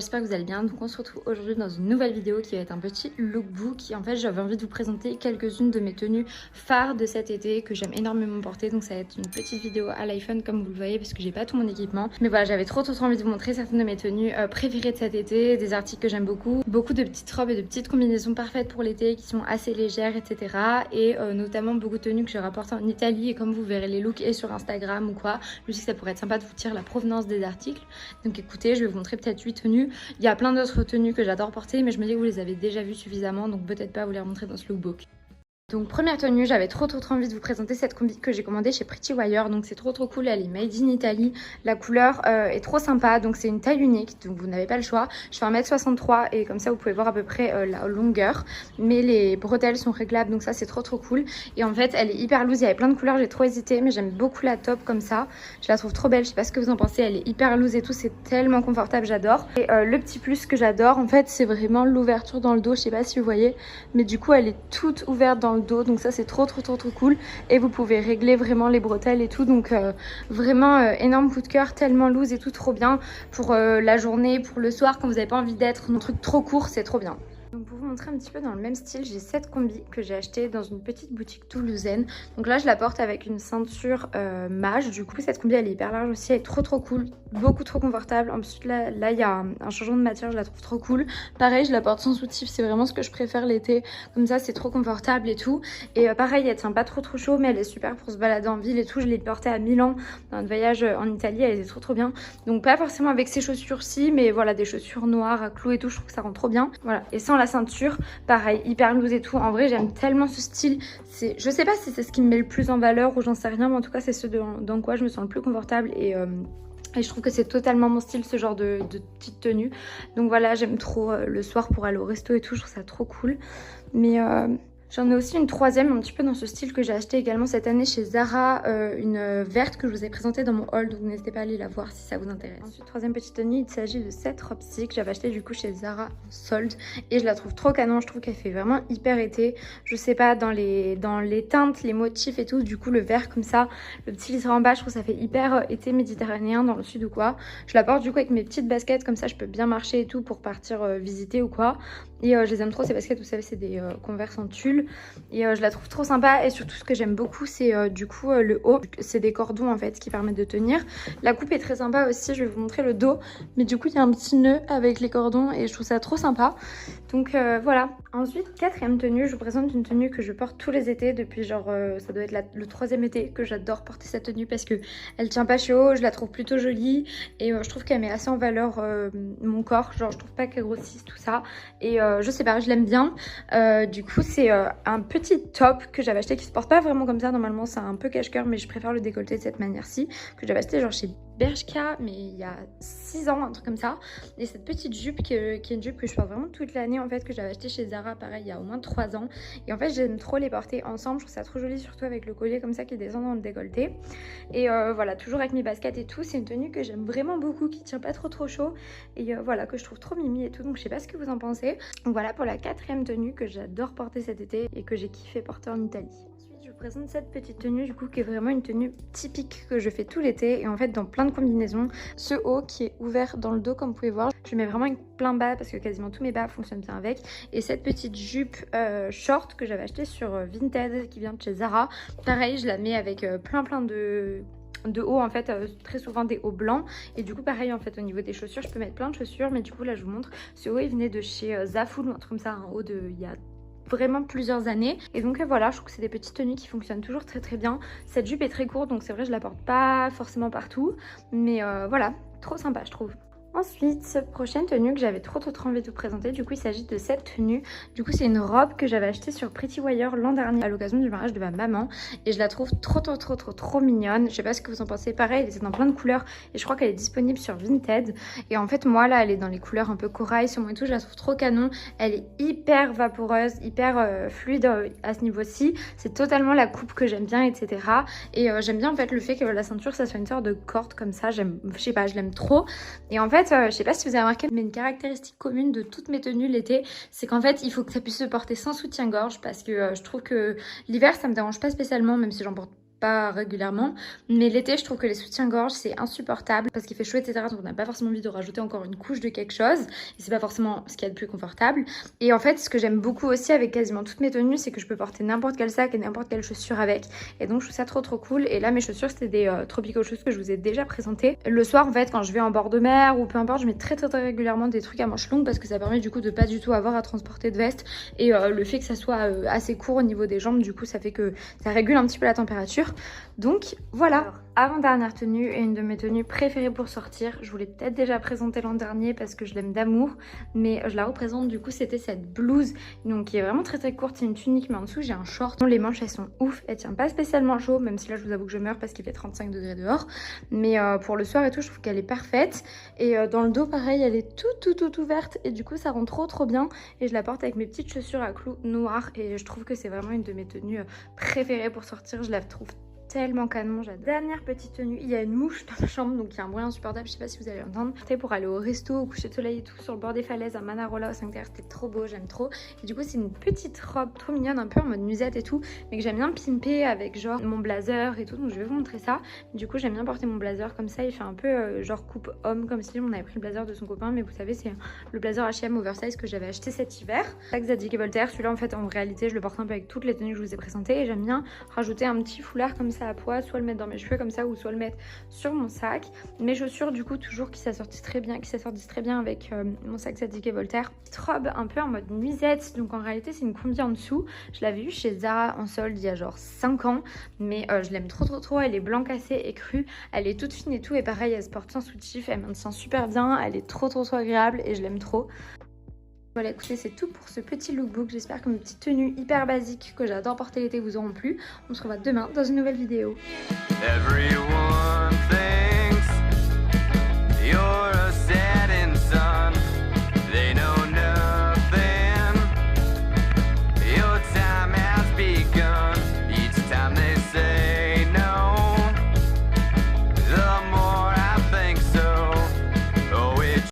j'espère que vous allez bien. Donc on se retrouve aujourd'hui dans une nouvelle vidéo qui va être un petit lookbook. Et en fait j'avais envie de vous présenter quelques-unes de mes tenues phares de cet été que j'aime énormément porter. Donc ça va être une petite vidéo à l'iPhone comme vous le voyez parce que j'ai pas tout mon équipement. Mais voilà, j'avais trop envie de vous montrer certaines de mes tenues préférées de cet été, des articles que j'aime beaucoup. Beaucoup de petites robes et de petites combinaisons parfaites pour l'été qui sont assez légères, etc. Et notamment beaucoup de tenues que j'ai rapportées en Italie. Et comme vous verrez les looks et sur Instagram ou quoi, je sais que ça pourrait être sympa de vous dire la provenance des articles. Donc écoutez, je vais vous montrer peut-être 8 tenues. Il y a plein d'autres tenues que j'adore porter, mais je me dis que vous les avez déjà vues suffisamment, donc peut-être pas vous les remontrer dans ce lookbook. Donc première tenue, j'avais trop envie de vous présenter cette combi que j'ai commandée chez Pretty Wire. Donc c'est trop cool, elle est made in Italy. La couleur est trop sympa, donc c'est une taille unique, donc vous n'avez pas le choix. Je fais 1m63 et comme ça vous pouvez voir à peu près la longueur. Mais les bretelles sont réglables, donc ça c'est trop cool. Et en fait elle est hyper loose, il y avait plein de couleurs, j'ai trop hésité, mais j'aime beaucoup la top comme ça. Je la trouve trop belle, je sais pas ce que vous en pensez, elle est hyper loose et tout, c'est tellement confortable, j'adore. Et le petit plus que j'adore en fait c'est vraiment l'ouverture dans le dos, je sais pas si vous voyez, mais du coup elle est toute ouverte dans le dos, donc ça c'est trop cool. Et vous pouvez régler vraiment les bretelles et tout, donc vraiment énorme coup de cœur, tellement loose et tout, trop bien pour la journée, pour le soir quand vous n'avez pas envie d'être un truc trop court, c'est trop bien. Donc pour vous montrer un petit peu dans le même style, j'ai cette combi que j'ai acheté dans une petite boutique toulousaine. Donc là je la porte avec une ceinture mage. Du coup cette combi elle est hyper large aussi, elle est trop cool, beaucoup trop confortable. Ensuite là il y a un changement de matière, je la trouve trop cool. Pareil je la porte sans soutif, c'est vraiment ce que je préfère l'été. Comme ça c'est trop confortable et tout. Et pareil elle tient pas trop chaud, mais elle est super pour se balader en ville et tout. Je l'ai portée à Milan dans un voyage en Italie, elle était trop bien. Donc pas forcément avec ces chaussures-ci, mais voilà des chaussures noires à clous et tout, je trouve que ça rend trop bien. Voilà, et sans la ceinture, pareil, hyper loose et tout. En vrai, j'aime tellement ce style. Je sais pas si c'est ce qui me met le plus en valeur ou j'en sais rien, mais en tout cas, c'est ce dans quoi je me sens le plus confortable et je trouve que c'est totalement mon style, ce genre de petite tenue. Donc voilà, j'aime trop le soir pour aller au resto et tout, je trouve ça trop cool. Mais j'en ai aussi une troisième, un petit peu dans ce style que j'ai acheté également cette année chez Zara, une verte que je vous ai présentée dans mon haul, donc n'hésitez pas à aller la voir si ça vous intéresse. Ensuite, troisième petite tenue, il s'agit de cette robe-ci que j'avais acheté du coup chez Zara en solde et je la trouve trop canon, je trouve qu'elle fait vraiment hyper été. Je sais pas, dans les teintes, les motifs et tout, du coup le vert comme ça, le petit liséré en bas, je trouve que ça fait hyper été méditerranéen dans le sud ou quoi. Je la porte du coup avec mes petites baskets, comme ça je peux bien marcher et tout pour partir visiter ou quoi. Et je les aime trop ces baskets, vous savez c'est des Converse en tulle. Et je la trouve trop sympa et surtout ce que j'aime beaucoup c'est du coup le haut. C'est des cordons en fait qui permettent de tenir. La coupe est très sympa aussi, je vais vous montrer le dos. Mais du coup il y a un petit nœud avec les cordons et je trouve ça trop sympa. Donc voilà. Ensuite quatrième tenue, je vous présente une tenue que je porte tous les étés depuis genre ça doit être le troisième été que j'adore porter cette tenue parce que elle tient pas chaud, je la trouve plutôt jolie et je trouve qu'elle met assez en valeur mon corps. Genre je trouve pas qu'elle grossisse tout ça et je sais pas, je l'aime bien. Du coup c'est un petit top que j'avais acheté qui se porte pas vraiment comme ça, normalement c'est un peu cache-cœur mais je préfère le décolleter de cette manière-ci, que j'avais acheté genre chez Bershka mais il y a 6 ans, un truc comme ça. Et cette petite jupe qui est une jupe que je porte vraiment toute l'année en fait, que j'avais acheté chez Zara pareil il y a au moins 3 ans. Et en fait j'aime trop les porter ensemble, je trouve ça trop joli, surtout avec le collier comme ça qui descend dans le décolleté. Et voilà, toujours avec mes baskets et tout, c'est une tenue que j'aime vraiment beaucoup, qui tient pas trop chaud et voilà, que je trouve trop mimi et tout, donc je sais pas ce que vous en pensez. Donc voilà pour la quatrième tenue que j'adore porter cet été et que j'ai kiffé porter en Italie. Ensuite je vous présente cette petite tenue du coup qui est vraiment une tenue typique que je fais tout l'été et en fait dans plein de combinaisons. Ce haut qui est ouvert dans le dos comme vous pouvez voir, je mets vraiment avec plein bas parce que quasiment tous mes bas fonctionnent bien avec. Et cette petite jupe short que j'avais achetée sur Vinted qui vient de chez Zara, pareil je la mets avec plein de hauts en fait, très souvent des hauts blancs. Et du coup pareil en fait au niveau des chaussures je peux mettre plein de chaussures, mais du coup là je vous montre, ce haut il venait de chez Zaful ou un truc comme ça, un haut de il y a vraiment plusieurs années. Et donc voilà, je trouve que c'est des petites tenues qui fonctionnent toujours très bien. Cette jupe est très courte donc c'est vrai je la porte pas forcément partout, mais voilà, trop sympa je trouve. Ensuite, prochaine tenue que j'avais trop envie de vous présenter, du coup il s'agit de cette tenue. Du coup c'est une robe que j'avais achetée sur Pretty Wire l'an dernier à l'occasion du mariage de ma maman. Et je la trouve trop mignonne. Je sais pas ce que vous en pensez, pareil elle est dans plein de couleurs et je crois qu'elle est disponible sur Vinted. Et en fait moi là elle est dans les couleurs un peu corail sur moi et tout, je la trouve trop canon. Elle est hyper vaporeuse, hyper fluide à ce niveau-ci. C'est totalement la coupe que j'aime bien, etc. Et j'aime bien en fait le fait que la ceinture ça soit une sorte de corde comme ça, je sais pas, je l'aime trop. Et en fait je sais pas si vous avez remarqué, mais une caractéristique commune de toutes mes tenues l'été, c'est qu'en fait il faut que ça puisse se porter sans soutien-gorge parce que je trouve que l'hiver ça me dérange pas spécialement, même si j'en porte pas régulièrement, mais l'été je trouve que les soutiens-gorge c'est insupportable parce qu'il fait chaud etc, donc on n'a pas forcément envie de rajouter encore une couche de quelque chose et c'est pas forcément ce qu'il y a de plus confortable. Et en fait ce que j'aime beaucoup aussi avec quasiment toutes mes tenues, c'est que je peux porter n'importe quel sac et n'importe quelle chaussure avec, et donc je trouve ça trop cool. Et là mes chaussures c'était des Tropical Shoes que je vous ai déjà présenté. Le soir en fait quand je vais en bord de mer ou peu importe, je mets très régulièrement des trucs à manches longues parce que ça permet du coup de pas du tout avoir à transporter de veste, et le fait que ça soit assez court au niveau des jambes, du coup ça fait que ça régule un petit peu la température. Donc voilà. Alors, avant-dernière tenue et une de mes tenues préférées pour sortir, je vous l'ai peut-être déjà présentée l'an dernier parce que je l'aime d'amour, mais je la représente du coup, c'était cette blouse donc qui est vraiment très courte, c'est une tunique mais en dessous j'ai un short. Les manches elles sont ouf, elles tiennent pas spécialement chaud, même si là je vous avoue que je meurs parce qu'il fait 35 degrés dehors, mais pour le soir et tout je trouve qu'elle est parfaite. Et dans le dos pareil, elle est toute ouverte et du coup ça rend trop bien, et je la porte avec mes petites chaussures à clous noirs et je trouve que c'est vraiment une de mes tenues préférées pour sortir. Je la trouve tellement canon, j'adore. Dernière petite tenue, il y a une mouche dans ma chambre donc il y a un bruit insupportable, je sais pas si vous allez l'entendre. C'était pour aller au resto, au coucher de soleil et tout sur le bord des falaises à Manarola au 5 terre, c'était trop beau, j'aime trop. Et du coup c'est une petite robe trop mignonne, un peu en mode musette et tout, mais que j'aime bien pimper avec genre mon blazer et tout, donc je vais vous montrer ça. Du coup j'aime bien porter mon blazer comme ça, il fait un peu genre coupe homme, comme si on avait pris le blazer de son copain, mais vous savez c'est le blazer H&M oversize que j'avais acheté cet hiver. Sac Zadig & Voltaire, celui-là en fait en réalité je le porte un peu avec toutes les tenues que je vous ai présentées, et j'aime bien rajouter un petit foulard comme ça à pois, soit le mettre dans mes cheveux comme ça ou soit le mettre sur mon sac. Mes chaussures du coup toujours qui s'assortissent très bien, avec mon sac Zadig & Voltaire. Petite robe un peu en mode nuisette, donc en réalité c'est une combi en dessous. Je l'avais vue chez Zara en solde il y a genre 5 ans, mais je l'aime trop. Elle est blanc cassé et crue, elle est toute fine et tout, et pareil elle se porte sans soutif, elle maintient super bien, elle est trop agréable et je l'aime trop. Voilà, écoutez, c'est tout pour ce petit lookbook. J'espère que mes petites tenues hyper basiques que j'adore porter l'été vous auront plu. On se revoit demain dans une nouvelle vidéo. Everyone.